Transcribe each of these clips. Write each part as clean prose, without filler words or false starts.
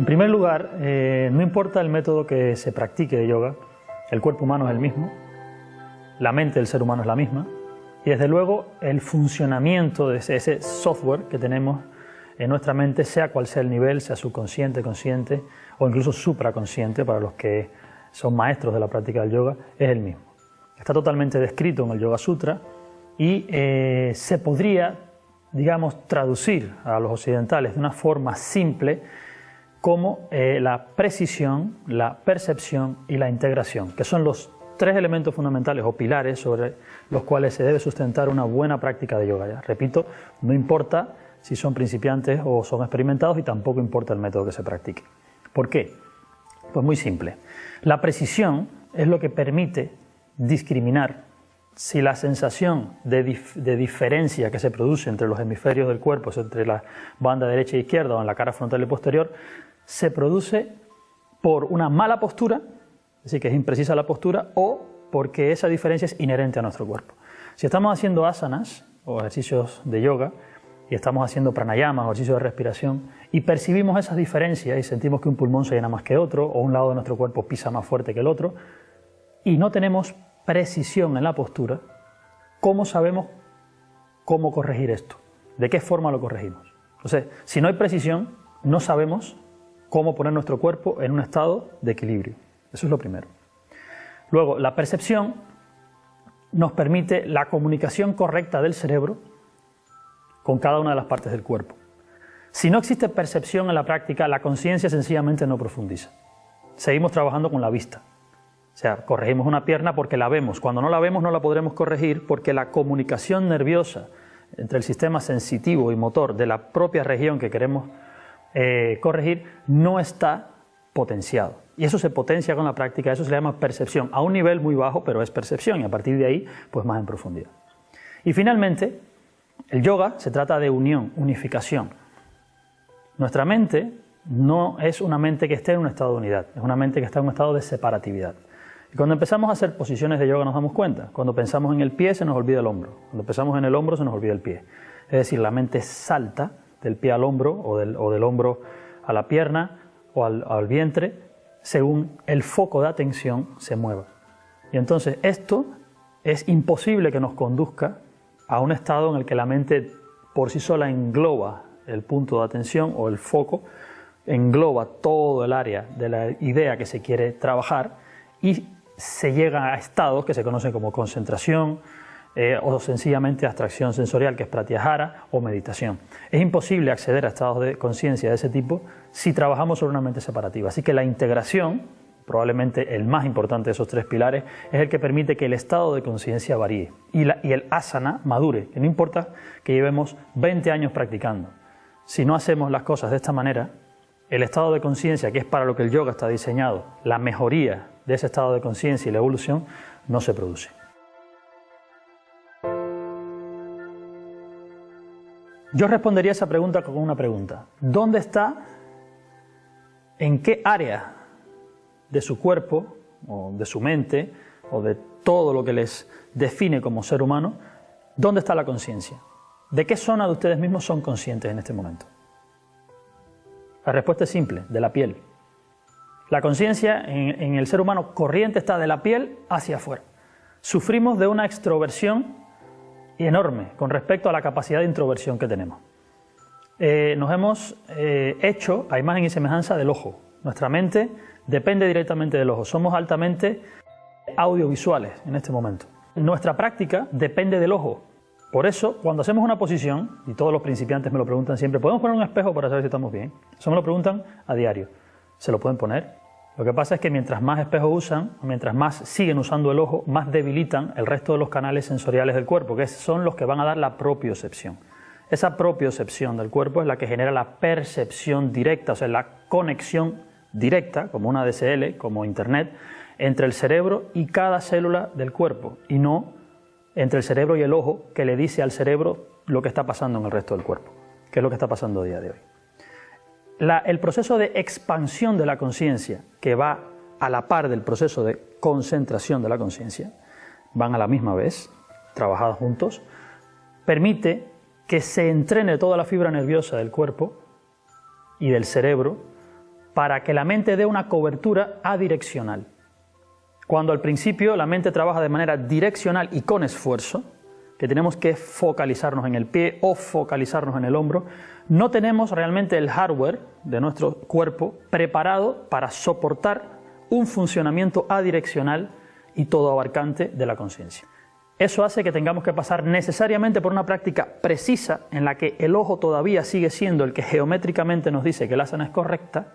En primer lugar, no importa el método que se practique de yoga, el cuerpo humano es el mismo, la mente del ser humano es la misma y desde luego el funcionamiento de ese software que tenemos en nuestra mente, sea cual sea el nivel, sea subconsciente, consciente o incluso supraconsciente para los que son maestros de la práctica del yoga, es el mismo. Está totalmente descrito en el Yoga Sutra y se podría, digamos, traducir a los occidentales de una forma simple como la precisión, la percepción y la integración, que son los tres elementos fundamentales o pilares sobre los cuales se debe sustentar una buena práctica de yoga. Ya repito, no importa si son principiantes o son experimentados y tampoco importa el método que se practique. ¿Por qué? Pues muy simple. La precisión es lo que permite discriminar si la sensación de diferencia que se produce entre los hemisferios del cuerpo, entre la banda derecha e izquierda o en la cara frontal y posterior, se produce por una mala postura, es decir, que es imprecisa la postura, o porque esa diferencia es inherente a nuestro cuerpo. Si estamos haciendo asanas o ejercicios de yoga y estamos haciendo pranayamas o ejercicios de respiración y percibimos esas diferencias y sentimos que un pulmón se llena más que otro o un lado de nuestro cuerpo pisa más fuerte que el otro y no tenemos precisión en la postura, ¿cómo sabemos cómo corregir esto? ¿De qué forma lo corregimos? Entonces, si no hay precisión, no sabemos cómo poner nuestro cuerpo en un estado de equilibrio. Eso es lo primero. Luego, la percepción nos permite la comunicación correcta del cerebro con cada una de las partes del cuerpo. Si no existe percepción en la práctica, la conciencia sencillamente no profundiza. Seguimos trabajando con la vista. O sea, corregimos una pierna porque la vemos. Cuando no la vemos no la podremos corregir porque la comunicación nerviosa entre el sistema sensitivo y motor de la propia región que queremos corregir no está potenciado. Y eso se potencia con la práctica, eso se le llama percepción, a un nivel muy bajo, pero es percepción y a partir de ahí, pues más en profundidad. Y finalmente, el yoga se trata de unión, unificación. Nuestra mente no es una mente que esté en un estado de unidad, es una mente que está en un estado de separatividad. Y cuando empezamos a hacer posiciones de yoga nos damos cuenta. Cuando pensamos en el pie se nos olvida el hombro. Cuando pensamos en el hombro se nos olvida el pie. Es decir, la mente salta del pie al hombro o del hombro a la pierna o al vientre según el foco de atención se mueva. Y entonces esto es imposible que nos conduzca a un estado en el que la mente por sí sola engloba el punto de atención o el foco, engloba todo el área de la idea que se quiere trabajar y se llega a estados que se conocen como concentración o sencillamente abstracción sensorial, que es pratyahara o meditación. Es imposible acceder a estados de conciencia de ese tipo si trabajamos sobre una mente separativa. Así que la integración, probablemente el más importante de esos tres pilares, es el que permite que el estado de conciencia varíe y el asana madure, que no importa que llevemos 20 años practicando. Si no hacemos las cosas de esta manera, el estado de conciencia, que es para lo que el yoga está diseñado, la mejoría de ese estado de conciencia y la evolución, no se produce. Yo respondería a esa pregunta con una pregunta. ¿Dónde está, en qué área de su cuerpo, o de su mente, o de todo lo que les define como ser humano, dónde está la conciencia? ¿De qué zona de ustedes mismos son conscientes en este momento? La respuesta es simple, de la piel. La conciencia en el ser humano corriente está de la piel hacia afuera. Sufrimos de una extroversión enorme con respecto a la capacidad de introversión que tenemos. Nos hemos hecho a imagen y semejanza del ojo. Nuestra mente depende directamente del ojo. Somos altamente audiovisuales en este momento. Nuestra práctica depende del ojo. Por eso, cuando hacemos una posición, y todos los principiantes me lo preguntan siempre, ¿podemos poner un espejo para saber si estamos bien? Eso me lo preguntan a diario. ¿Se lo pueden poner? Lo que pasa es que mientras más espejos usan, mientras más siguen usando el ojo, más debilitan el resto de los canales sensoriales del cuerpo, que son los que van a dar la propiocepción. Esa propiocepción del cuerpo es la que genera la percepción directa, o sea, la conexión directa, como una DSL, como Internet, entre el cerebro y cada célula del cuerpo, y no entre el cerebro y el ojo, que le dice al cerebro lo que está pasando en el resto del cuerpo, que es lo que está pasando a día de hoy. El proceso de expansión de la conciencia, que va a la par del proceso de concentración de la conciencia, van a la misma vez, trabajados juntos, permite que se entrene toda la fibra nerviosa del cuerpo y del cerebro para que la mente dé una cobertura adireccional. Cuando al principio la mente trabaja de manera direccional y con esfuerzo, que tenemos que focalizarnos en el pie o focalizarnos en el hombro, no tenemos realmente el hardware de nuestro cuerpo preparado para soportar un funcionamiento adireccional y todo abarcante de la conciencia. Eso hace que tengamos que pasar necesariamente por una práctica precisa en la que el ojo todavía sigue siendo el que geométricamente nos dice que la asana es correcta,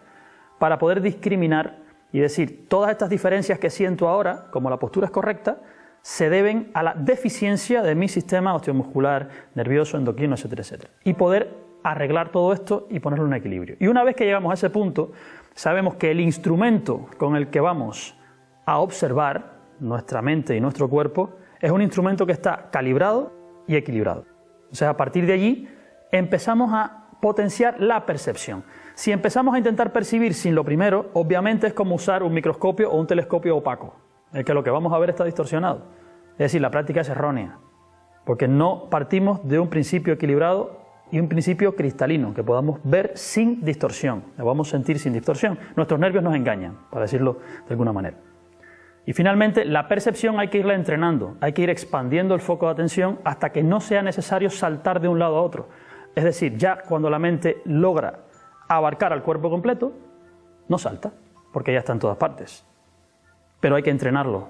para poder discriminar y decir todas estas diferencias que siento ahora, como la postura es correcta, se deben a la deficiencia de mi sistema osteomuscular, nervioso, endocrino, etcétera, etcétera. Y poder arreglar todo esto y ponerlo en equilibrio. Y una vez que llegamos a ese punto, sabemos que el instrumento con el que vamos a observar nuestra mente y nuestro cuerpo es un instrumento que está calibrado y equilibrado. O sea, a partir de allí empezamos a potenciar la percepción. Si empezamos a intentar percibir sin lo primero, obviamente es como usar un microscopio o un telescopio opaco, el que lo que vamos a ver está distorsionado. Es decir, la práctica es errónea, porque no partimos de un principio equilibrado y un principio cristalino, que podamos ver sin distorsión, lo vamos a sentir sin distorsión. Nuestros nervios nos engañan, para decirlo de alguna manera. Y finalmente, la percepción hay que irla entrenando, hay que ir expandiendo el foco de atención hasta que no sea necesario saltar de un lado a otro. Es decir, ya cuando la mente logra abarcar al cuerpo completo, no salta, porque ya está en todas partes. Pero hay que entrenarlo,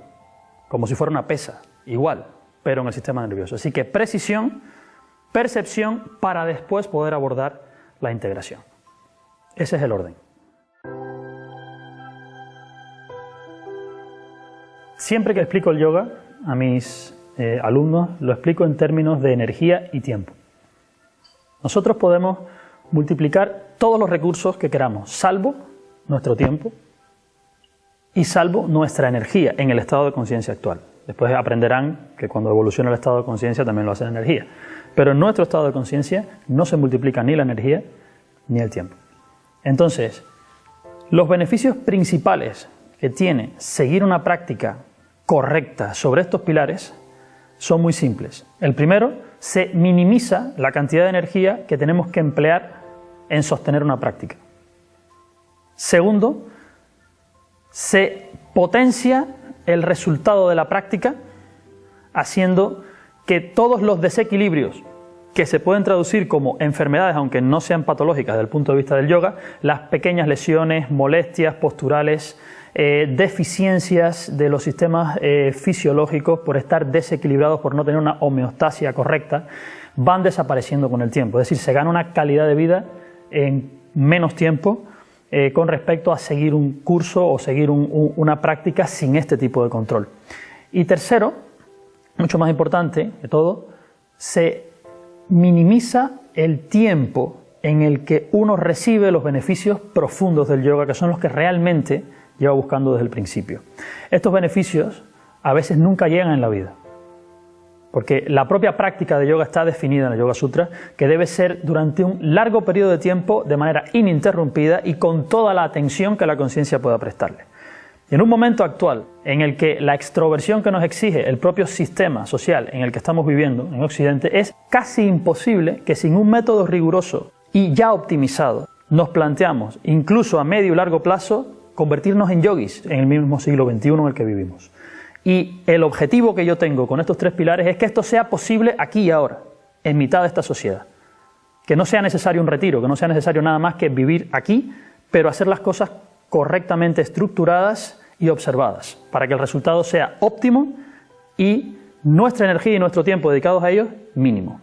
como si fuera una pesa, igual, pero en el sistema nervioso. Así que precisión, percepción, para después poder abordar la integración. Ese es el orden. Siempre que explico el yoga a mis alumnos, lo explico en términos de energía y tiempo. Nosotros podemos multiplicar todos los recursos que queramos, salvo nuestro tiempo y salvo nuestra energía en el estado de conciencia actual. Después aprenderán que cuando evoluciona el estado de conciencia también lo hace la energía. Pero en nuestro estado de conciencia no se multiplica ni la energía ni el tiempo. Entonces, los beneficios principales que tiene seguir una práctica correcta sobre estos pilares son muy simples. El primero, se minimiza la cantidad de energía que tenemos que emplear en sostener una práctica. Segundo, se potencia el resultado de la práctica haciendo que todos los desequilibrios que se pueden traducir como enfermedades, aunque no sean patológicas desde el punto de vista del yoga, las pequeñas lesiones, molestias posturales, deficiencias de los sistemas fisiológicos por estar desequilibrados, por no tener una homeostasia correcta, van desapareciendo con el tiempo. Es decir, se gana una calidad de vida en menos tiempo con respecto a seguir un curso o seguir una práctica sin este tipo de control. Y tercero, mucho más importante de todo, se minimiza el tiempo en el que uno recibe los beneficios profundos del yoga, que son los que realmente lleva buscando desde el principio. Estos beneficios a veces nunca llegan en la vida, porque la propia práctica de yoga está definida en el Yoga Sutra, que debe ser durante un largo periodo de tiempo, de manera ininterrumpida y con toda la atención que la conciencia pueda prestarle. Y en un momento actual, en el que la extroversión que nos exige el propio sistema social en el que estamos viviendo en Occidente, es casi imposible que sin un método riguroso y ya optimizado nos planteamos, incluso a medio y largo plazo, convertirnos en yogis en el mismo siglo XXI en el que vivimos. Y el objetivo que yo tengo con estos tres pilares es que esto sea posible aquí y ahora, en mitad de esta sociedad. Que no sea necesario un retiro, que no sea necesario nada más que vivir aquí, pero hacer las cosas correctamente estructuradas y observadas, para que el resultado sea óptimo y nuestra energía y nuestro tiempo dedicados a ellos, mínimo.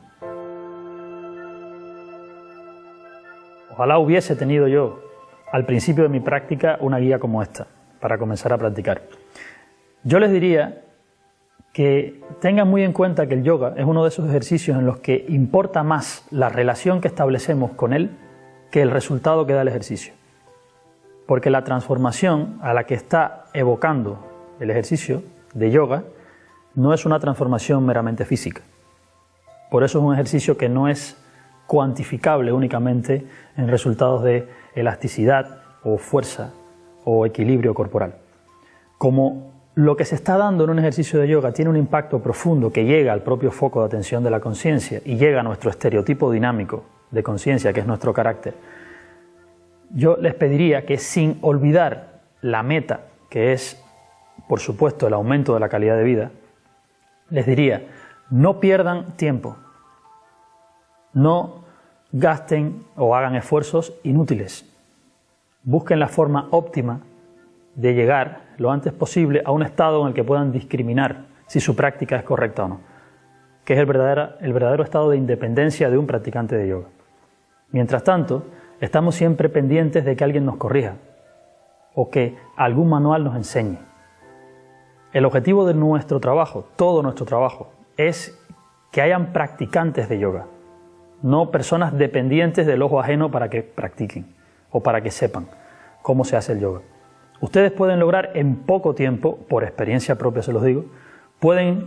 Ojalá hubiese tenido yo al principio de mi práctica una guía como esta, para comenzar a practicar. Yo les diría que tengan muy en cuenta que el yoga es uno de esos ejercicios en los que importa más la relación que establecemos con él que el resultado que da el ejercicio. Porque la transformación a la que está evocando el ejercicio de yoga no es una transformación meramente física. Por eso es un ejercicio que no es cuantificable únicamente en resultados de elasticidad o fuerza o equilibrio corporal. Como lo que se está dando en un ejercicio de yoga tiene un impacto profundo que llega al propio foco de atención de la conciencia y llega a nuestro estereotipo dinámico de conciencia, que es nuestro carácter, yo les pediría que, sin olvidar la meta, que es, por supuesto, el aumento de la calidad de vida, les diría, no pierdan tiempo, no gasten o hagan esfuerzos inútiles. Busquen la forma óptima de llegar lo antes posible a un estado en el que puedan discriminar si su práctica es correcta o no, que es el verdadero estado de independencia de un practicante de yoga. Mientras tanto, estamos siempre pendientes de que alguien nos corrija o que algún manual nos enseñe. El objetivo de nuestro trabajo, todo nuestro trabajo, es que hayan practicantes de yoga, no personas dependientes del ojo ajeno para que practiquen o para que sepan cómo se hace el yoga. Ustedes pueden lograr en poco tiempo, por experiencia propia se los digo, pueden